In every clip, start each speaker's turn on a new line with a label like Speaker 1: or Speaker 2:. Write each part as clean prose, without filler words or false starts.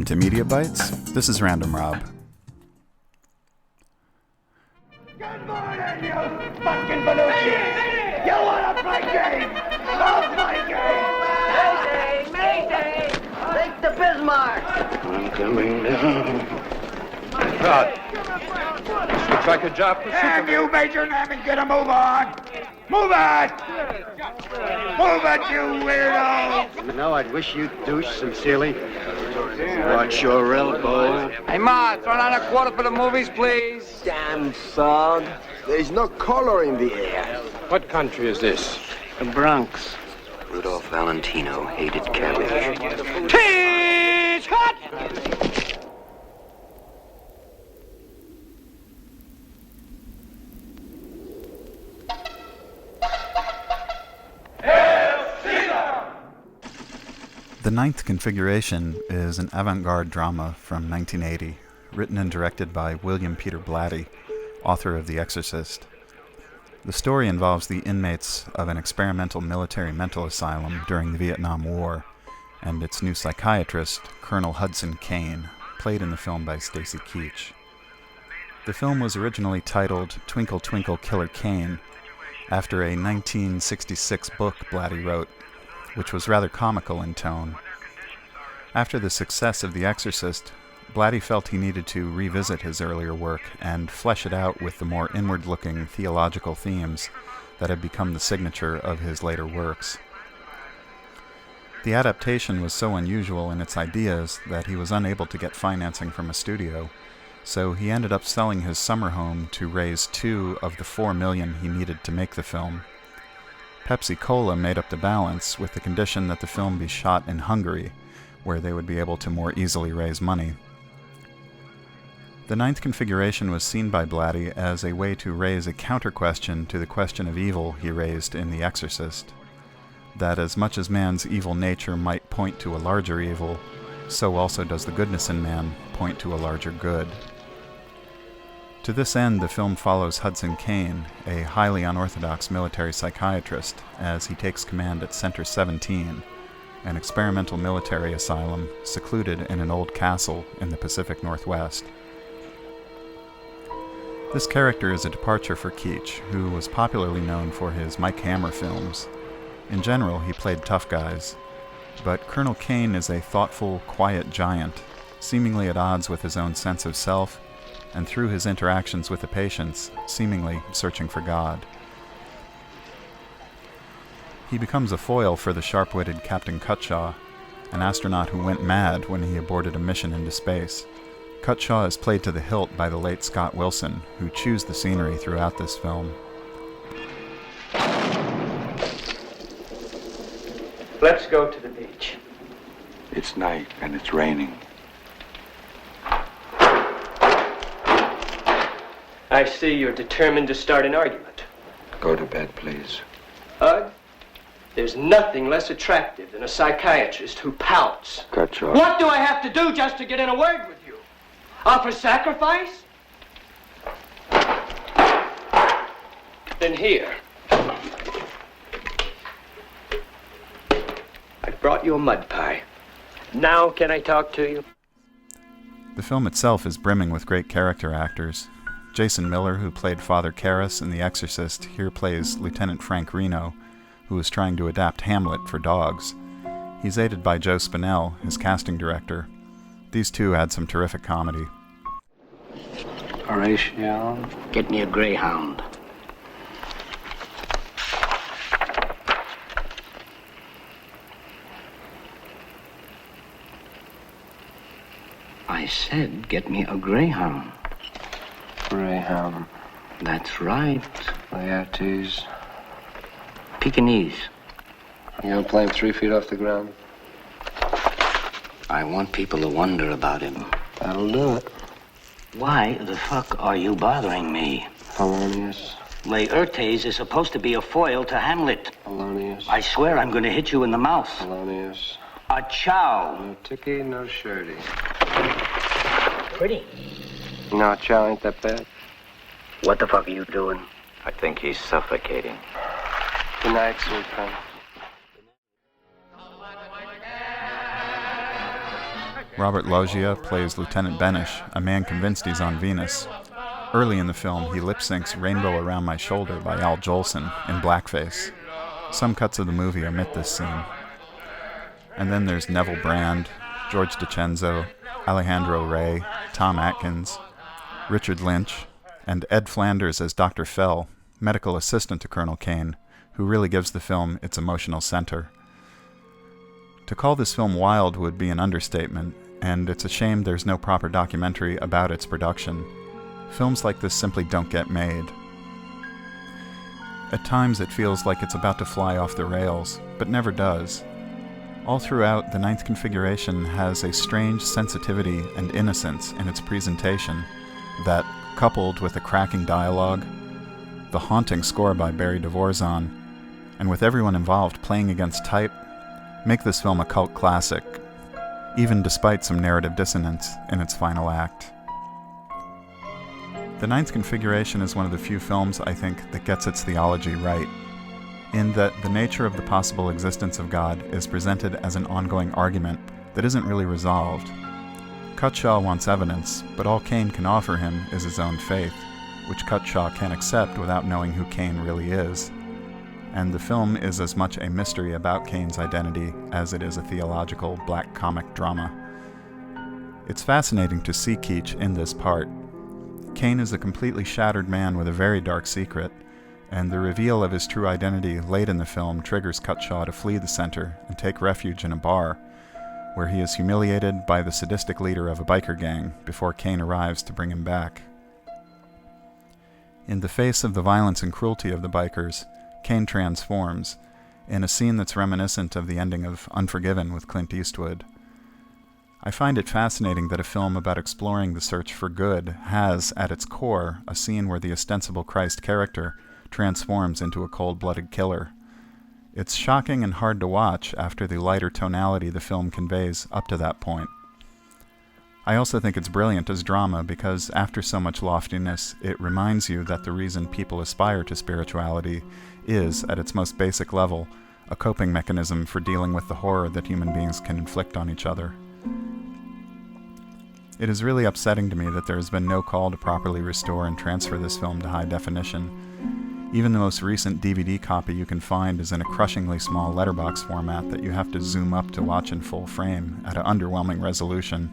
Speaker 1: to Media Bites. This is Random Rob.
Speaker 2: Good morning, you fucking Belushi! You wanna play games? I'll play games!
Speaker 3: Mayday! Take the Bismarck!
Speaker 2: I'm coming down.
Speaker 4: God, this looks like a job for
Speaker 2: Damn you, Major Namming, get a move on! Move on! Move it, you weirdo!
Speaker 5: You know, I'd wish you'd douche sincerely. Watch your elbow.
Speaker 4: Hey, Ma, throw down a quarter for the movies, please.
Speaker 5: Damn, son. There's no color in the air.
Speaker 4: What country is this?
Speaker 5: The Bronx.
Speaker 6: Rudolph Valentino hated cabbage.
Speaker 4: Teach hut!
Speaker 1: The Ninth Configuration is an avant-garde drama from 1980, written and directed by William Peter Blatty, author of The Exorcist. The story involves the inmates of an experimental military mental asylum during the Vietnam War, and its new psychiatrist, Colonel Hudson Kane, played in the film by Stacy Keach. The film was originally titled Twinkle Twinkle Killer Kane, after a 1966 book Blatty wrote, which was rather comical in tone. After the success of The Exorcist, Blatty felt he needed to revisit his earlier work and flesh it out with the more inward-looking theological themes that had become the signature of his later works. The adaptation was so unusual in its ideas that he was unable to get financing from a studio, so he ended up selling his summer home to raise $2 of the $4 million he needed to make the film. Pepsi Cola made up the balance with the condition that the film be shot in Hungary, where they would be able to more easily raise money. The Ninth Configuration was seen by Blatty as a way to raise a counter-question to the question of evil he raised in The Exorcist, that as much as man's evil nature might point to a larger evil, so also does the goodness in man point to a larger good. To this end, the film follows Hudson Kane, a highly unorthodox military psychiatrist, as he takes command at Center 17, an experimental military asylum secluded in an old castle in the Pacific Northwest. This character is a departure for Keach, who was popularly known for his Mike Hammer films. In general, he played tough guys, but Colonel Kane is a thoughtful, quiet giant, seemingly at odds with his own sense of self, and through his interactions with the patients, seemingly searching for God. He becomes a foil for the sharp-witted Captain Cutshaw, an astronaut who went mad when he aborted a mission into space. Cutshaw is played to the hilt by the late Scott Wilson, who chews the scenery throughout this film.
Speaker 7: Let's go to the beach.
Speaker 8: It's night and it's raining.
Speaker 7: I see you're determined to start an argument.
Speaker 8: Go to bed, please.
Speaker 7: Ugh, there's nothing less attractive than a psychiatrist who pouts.
Speaker 8: Cutshaw.
Speaker 7: What do I have to do just to get in a word with you? Offer sacrifice? Then here. I brought you a mud pie. Now can I talk to you?
Speaker 1: The film itself is brimming with great character actors. Jason Miller, who played Father Karras in The Exorcist, here plays Lieutenant Frank Reno, who is trying to adapt Hamlet for dogs. He's aided by Joe Spinell, his casting director. These two had some terrific comedy.
Speaker 5: Horatio, get me a Greyhound. I said, get me a Greyhound.
Speaker 7: Greyhound.
Speaker 5: That's right.
Speaker 7: Laertes.
Speaker 5: Pekingese.
Speaker 7: You gonna play him 3 feet off the ground?
Speaker 5: I want people to wonder about him.
Speaker 7: That'll do it.
Speaker 5: Why the fuck are you bothering me?
Speaker 7: Polonius.
Speaker 5: Laertes is supposed to be a foil to Hamlet.
Speaker 7: Polonius.
Speaker 5: I swear I'm gonna hit you in the mouth.
Speaker 7: Polonius.
Speaker 5: A chow.
Speaker 7: No ticky, no shirty.
Speaker 5: Pretty.
Speaker 7: No, chow ain't that bad.
Speaker 5: What the fuck are you doing?
Speaker 6: I think he's suffocating.
Speaker 7: Good night, sweet friend.
Speaker 1: Robert Loggia plays Lieutenant Benish, a man convinced he's on Venus. Early in the film, he lip-syncs Rainbow Around My Shoulder by Al Jolson in blackface. Some cuts of the movie omit this scene. And then there's Neville Brand, George DiCenzo, Alejandro Rey, Tom Atkins, Richard Lynch, and Ed Flanders as Dr. Fell, medical assistant to Colonel Kane, who really gives the film its emotional center. To call this film wild would be an understatement, and it's a shame there's no proper documentary about its production. Films like this simply don't get made. At times it feels like it's about to fly off the rails, but never does. All throughout, The Ninth Configuration has a strange sensitivity and innocence in its presentation that, coupled with the cracking dialogue, the haunting score by Barry Dvorak, and with everyone involved playing against type, make this film a cult classic, even despite some narrative dissonance in its final act. The Ninth Configuration is one of the few films, I think, that gets its theology right, in that the nature of the possible existence of God is presented as an ongoing argument that isn't really resolved. Cutshaw wants evidence, but all Kane can offer him is his own faith, which Cutshaw can't accept without knowing who Kane really is. And the film is as much a mystery about Kane's identity as it is a theological black comic drama. It's fascinating to see Keach in this part. Kane is a completely shattered man with a very dark secret, and the reveal of his true identity late in the film triggers Cutshaw to flee the center and take refuge in a bar, where he is humiliated by the sadistic leader of a biker gang before Kane arrives to bring him back. In the face of the violence and cruelty of the bikers, Kane transforms, in a scene that's reminiscent of the ending of Unforgiven with Clint Eastwood. I find it fascinating that a film about exploring the search for good has, at its core, a scene where the ostensible Christ character transforms into a cold-blooded killer. It's shocking and hard to watch after the lighter tonality the film conveys up to that point. I also think it's brilliant as drama because after so much loftiness, it reminds you that the reason people aspire to spirituality is, at its most basic level, a coping mechanism for dealing with the horror that human beings can inflict on each other. It is really upsetting to me that there has been no call to properly restore and transfer this film to high definition. Even the most recent DVD copy you can find is in a crushingly small letterbox format that you have to zoom up to watch in full frame at an underwhelming resolution.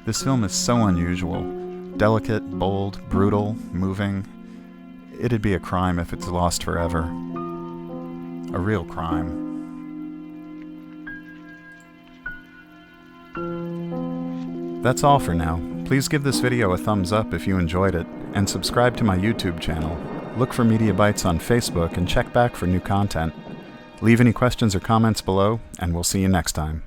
Speaker 1: This film is so unusual, delicate, bold, brutal, moving. It'd be a crime if it's lost forever. A real crime. That's all for now. Please give this video a thumbs up if you enjoyed it, and subscribe to my YouTube channel. Look for Media Bites on Facebook and check back for new content. Leave any questions or comments below, and we'll see you next time.